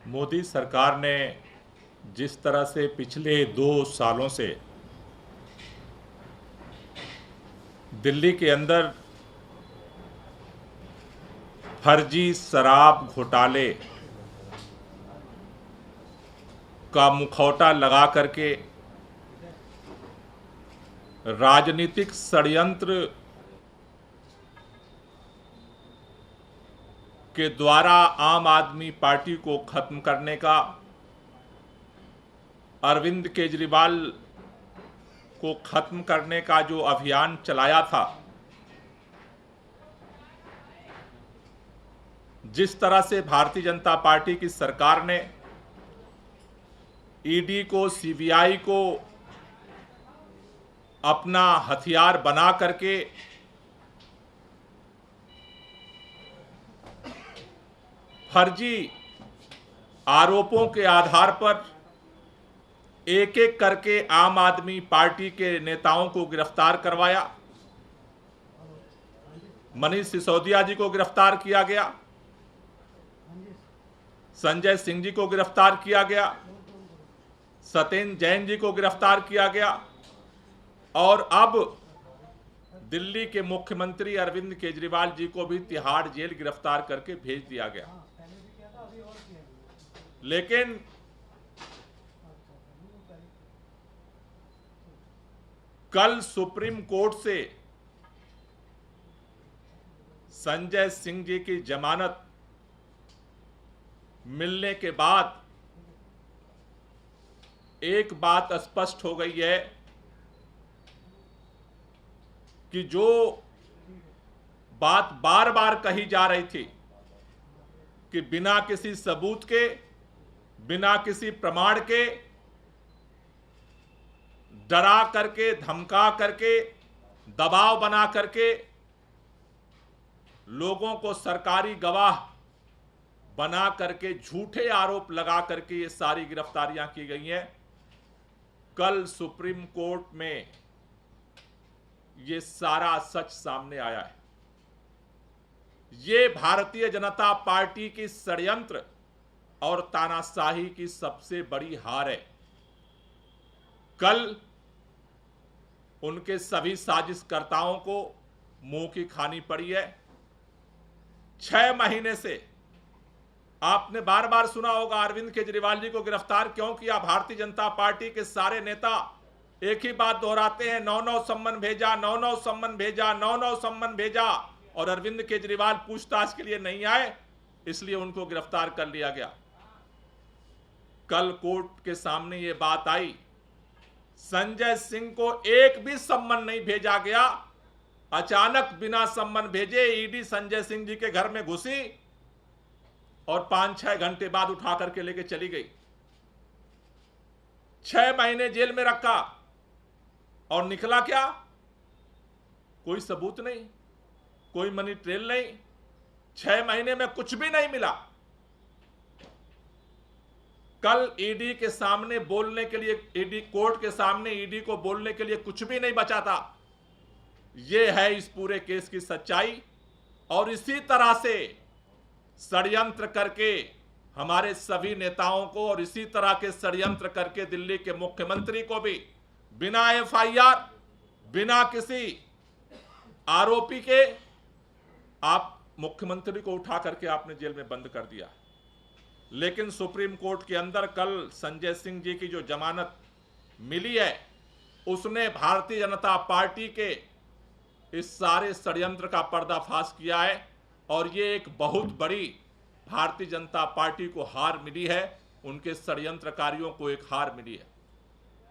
मोदी सरकार ने जिस तरह से पिछले 2 सालों से दिल्ली के अंदर फर्जी शराब घोटाले का मुखौटा लगा करके राजनीतिक षड्यंत्र के द्वारा आम आदमी पार्टी को खत्म करने का, अरविंद केजरीवाल को खत्म करने का जो अभियान चलाया था, जिस तरह से भारतीय जनता पार्टी की सरकार ने ईडी को, सीबीआई को अपना हथियार बना करके फर्जी आरोपों के आधार पर एक एक करके आम आदमी पार्टी के नेताओं को गिरफ्तार करवाया। मनीष सिसोदिया जी को गिरफ्तार किया गया, संजय सिंह जी को गिरफ्तार किया गया, सत्येंद्र जैन जी को गिरफ्तार किया गया और अब दिल्ली के मुख्यमंत्री अरविंद केजरीवाल जी को भी तिहाड़ जेल गिरफ्तार करके भेज दिया गया। लेकिन कल सुप्रीम कोर्ट से संजय सिंह जी की जमानत मिलने के बाद एक बात स्पष्ट हो गई है कि जो बात बार बार कही जा रही थी कि बिना किसी सबूत के, बिना किसी प्रमाण के, डरा करके, धमका करके, दबाव बना करके लोगों को सरकारी गवाह बना करके झूठे आरोप लगा करके ये सारी गिरफ्तारियां की गई हैं। कल सुप्रीम कोर्ट में ये सारा सच सामने आया है। ये भारतीय जनता पार्टी की षड्यंत्र और तानाशाही की सबसे बड़ी हार है। कल उनके सभी साजिशकर्ताओं को मुंह की खानी पड़ी है। 6 महीने से आपने बार बार सुना होगा अरविंद केजरीवाल जी को गिरफ्तार क्यों किया। भारतीय जनता पार्टी के सारे नेता एक ही बात दोहराते हैं, 9-9 सम्मन भेजा, 9-9 सम्मन भेजा, 9-9 सम्मन भेजा, और अरविंद केजरीवाल पूछताछ के लिए नहीं आए, इसलिए उनको गिरफ्तार कर लिया गया। कल कोर्ट के सामने ये बात आई, संजय सिंह को एक भी सम्मन नहीं भेजा गया। अचानक बिना सम्मन भेजे ईडी संजय सिंह जी के घर में घुसी और 5-6 घंटे बाद उठा करके लेके चली गई। 6 महीने जेल में रखा और निकला क्या? कोई सबूत नहीं, कोई मनी ट्रेल नहीं, 6 महीने में कुछ भी नहीं मिला। कल ईडी के सामने बोलने के लिए, ईडी कोर्ट के सामने ईडी को बोलने के लिए कुछ भी नहीं बचा था। यह है इस पूरे केस की सच्चाई। और इसी तरह से षड्यंत्र करके हमारे सभी नेताओं को, और इसी तरह के षड्यंत्र करके दिल्ली के मुख्यमंत्री को भी बिना एफआईआर, बिना किसी आरोपी के आप मुख्यमंत्री को उठा करके आपने जेल में बंद कर दिया। लेकिन सुप्रीम कोर्ट के अंदर कल संजय सिंह जी की जो जमानत मिली है, उसने भारतीय जनता पार्टी के इस सारे षड्यंत्र का पर्दाफाश किया है और ये एक बहुत बड़ी भारतीय जनता पार्टी को हार मिली है, उनके षड्यंत्रकारियों को एक हार मिली है।